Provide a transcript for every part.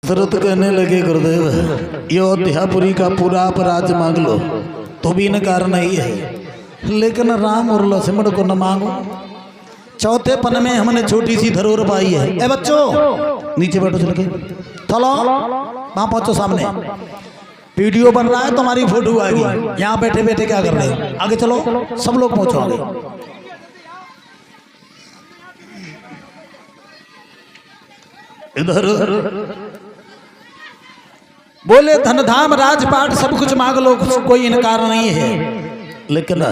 दशरथ कहने लगे गुरुदेव यो अध्यापुरी का पूरा आप राज्य मांग लो तो भी इनकार नहीं है, लेकिन राम और लक्ष्मण को न मांगो। चौथे पन में हमने छोटी सी धरोहर पाई है। ए बच्चों नीचे बैठो, चल के चलो वहां पहुंचो, सामने वीडियो बन रहा है, तुम्हारी फोटो आएगी। यहाँ बैठे बैठे क्या कर रहे हो? आगे चलो, सब लोग पहुंचो आगे। इधर बोले धन धाम राजपाट सब कुछ मांग लो, कोई इनकार नहीं है, लेकिन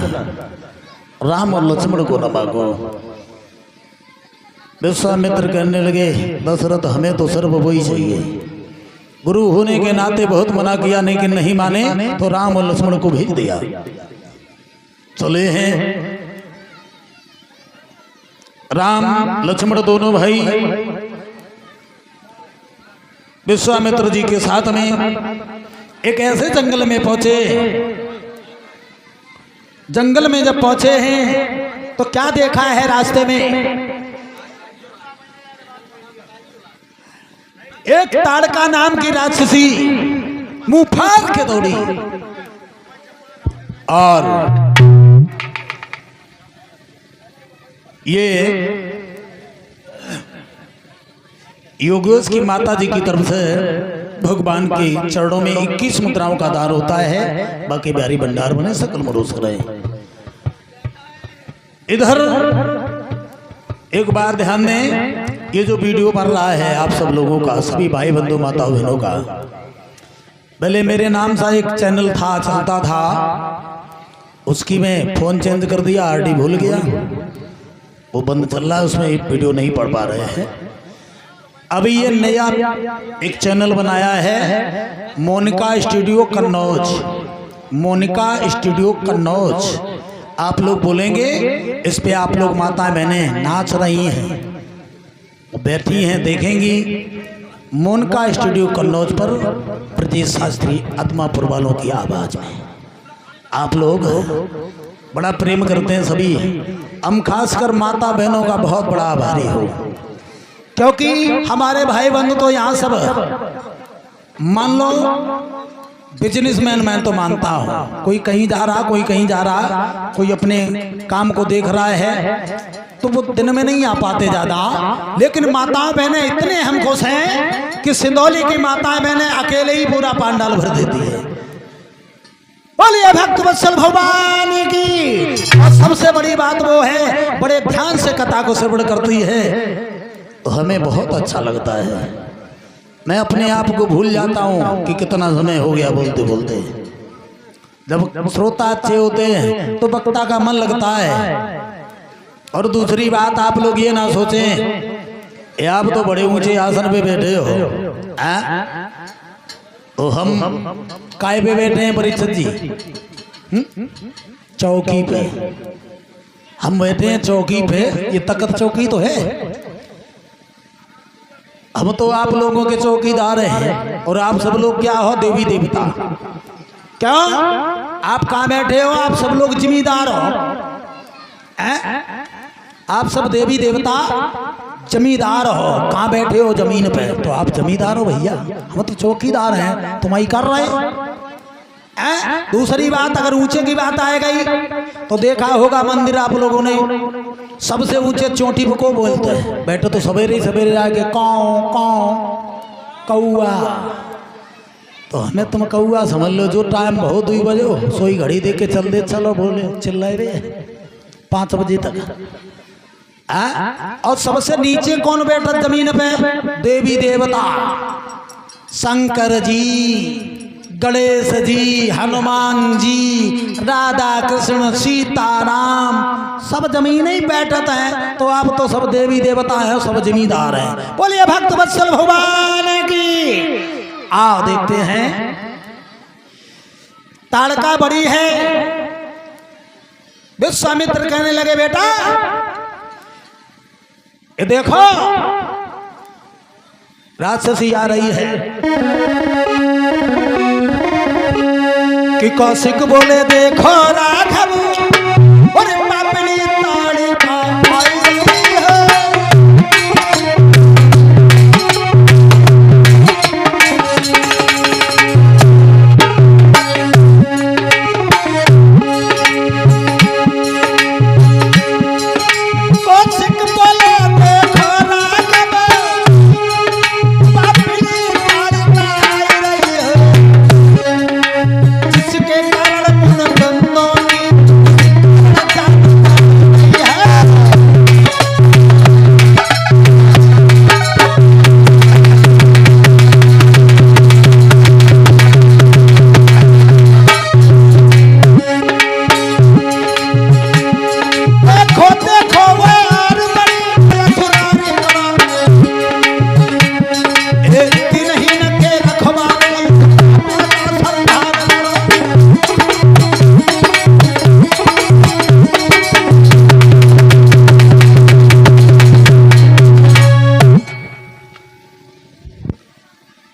राम और लक्ष्मण को न मांगो। विश्वामित्र कहने लगे दशरथ हमें तो सर्व वही चाहिए। गुरु होने के नाते बहुत मना किया, लेकिन नहीं माने तो राम और लक्ष्मण को भेज दिया। चले हैं राम लक्ष्मण दोनों भाई विश्वामित्र जी के साथ में एक ऐसे जंगल में पहुंचे। जंगल में जब पहुंचे हैं तो क्या देखा है रास्ते में? एक ताड़का नाम की राक्षसी मुंह फाड़ के दौड़ी और ये योगेश की माता जी की तरफ से भगवान के चरणों में 21 मुद्राओं का दान होता है। बाकी बिहारी भंडार बने सकल मरोस रहे। इधर एक बार ध्यान दें, ये जो वीडियो बन रहा है आप सब लोगों का, सभी भाई बंधु माता बहनों का। पहले मेरे नाम सा एक चैनल था, चलता था, उसकी मैं फोन चेंज कर दिया, आरडी भूल गया, वो बंद चल रहा है, उसमें एक वीडियो नहीं पढ़ पा रहे हैं। अभी ये नया एक चैनल बनाया है, मोनिका स्टूडियो कन्नौज, मोनिका स्टूडियो कन्नौज। आप लोग बोलेंगे इस पे आप लोग माता बहनें नाच रही हैं, बैठी हैं, देखेंगी। मोनिका स्टूडियो कन्नौज पर ब्रजेश शास्त्री आत्मापुर वालों की आवाज में आप लोग बड़ा प्रेम करते हैं सभी। हम खासकर माता बहनों का बहुत बड़ा आभारी हो, क्योंकि हमारे भाई बंधु तो यहाँ सब मान लो बिजनेसमैन, मैं तो मानता हूँ, कोई कहीं जा रहा, कोई कहीं जा रहा, कोई अपने काम को देख रहा है, तो वो दिन में नहीं आ पाते ज्यादा। लेकिन माताएं बहनें इतने हम खुश हैं कि सिंदौली की माताएं बहनें अकेले ही पूरा पंडाल भर देती है। बोलिए भक्त वत्सल भगवान की। और सबसे बड़ी बात वो है, बड़े ध्यान से कथा को श्रवण करती है, तो हमें बहुत अच्छा लगता है। मैं अपने आप को भूल जाता हूँ कि कितना समय हो गया बोलते बोलते। जब श्रोता अच्छे होते हैं तो वक्ता का मन लगता है। और दूसरी बात, आप लोग ये ना सोचें आप तो बड़े ऊंचे आसन पे बैठे हो, तो हम काय पे बैठे हैं परीक्षित जी? चौकी पे हम बैठे हैं, चौकी पे। ये तख्त चौकी तो है, हम तो आप लोगों के चौकीदार हैं। और आप सब लोग क्या हो? देवी देवता। क्या आप कहाँ बैठे हो? आप सब लोग जमींदार हो। आप सब देवी देवता जमींदार हो। कहाँ बैठे हो? जमीन पे। तो आप जमींदार हो भैया, हम तो चौकीदार हैं, तुम ही कर रहे। दूसरी बात, अगर ऊंचे की बात आए गई तो देखा होगा मंदिर आप लोगों ने, सबसे ऊंचे चोटी को बोलते हैं। बैठो तो सवेरे सवेरे आके काऊ काऊ कौआ, तो हमें तुम कौआ समझ लो। जो टाइम बहुत 2 बजे हो, सोई घड़ी देख के चल दे, चलो बोले चिल्लाए रे 5 बजे तक। और सबसे नीचे कौन बैठा जमीन पे? देवी देवता, शंकर जी, गणेश जी, हनुमान जी, राधा कृष्ण, सीताराम, सब जमीन ही बैठत हैं। तो आप तो सब देवी देवता हैं, सब जमींदार हैं। बोलिए भक्त वत्सल भगवान की। आओ देखते हैं, ताड़का बड़ी है। विश्वामित्र कहने लगे बेटा ये देखो राक्षसी आ रही है। कि कौशिक बोले देखो राघव, और पापड़ी ताड़ी आई है।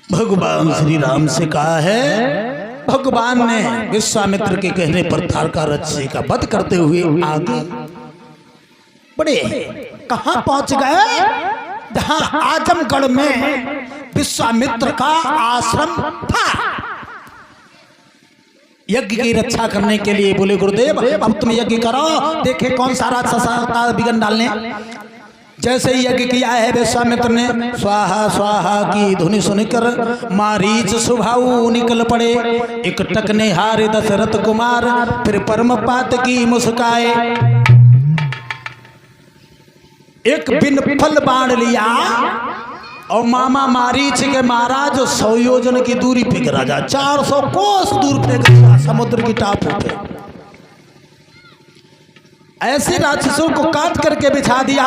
भगवान श्री राम से कहा है, भगवान ने विश्वामित्र के कहने पर तारका रक्षी का वध करते हुए आगे बढ़े। कहां पहुंच गए? जहां आजमगढ़ में विश्वामित्र का आश्रम था। यज्ञ की रक्षा करने के लिए बोले, गुरुदेव अब तुम यज्ञ करो, देखे कौन सा राक्षस का बिगन डालने। जैसे ही यज्ञ किया है विश्वामित्र ने, स्वाहा स्वाहा की ध्वनि सुनकर मारीच सुभाऊ निकल पड़े। एक टक ने हारे दशरथ कुमार, फिर परम पात की मुस्काए। एक बिन फल बाण लिया और मामा मारीच के मारा, जो 100 योजन की दूरी पे गिरा जा, 400 कोस दूर फेंक दिया समुद्र की टापू पे। ऐसे राक्षसों को काट करके बिछा दिया।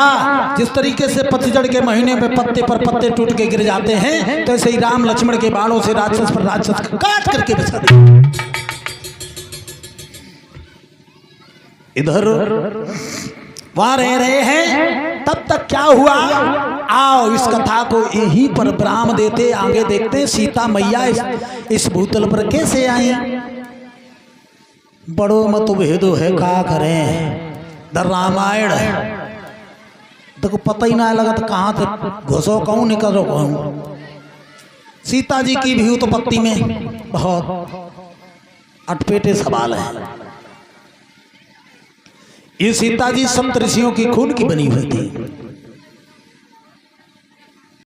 जिस तरीके से पतझड़ के महीने में पत्ते पर पत्ते टूट के गिर जाते हैं, तो ऐसे ही राम लक्ष्मण के बाणों से राक्षस पर राक्षस काट करके बिछा दिया। इधर वहां रह रहे हैं, तब तक क्या हुआ, आओ इस कथा को यहीं पर विराम देते, आगे देखते सीता मैया इस भूतल पर कैसे आई। बड़ो मत भेदो है, का करें, द रामायण देखो पता ही ना लगा तो कहां से घुसो कहूं निकलो कहूं। सीता जी की भी उत्पत्ति में बहुत अटपेटे सवाल है। ये सीता जी सप्त ऋषियों की खून की बनी हुई थी।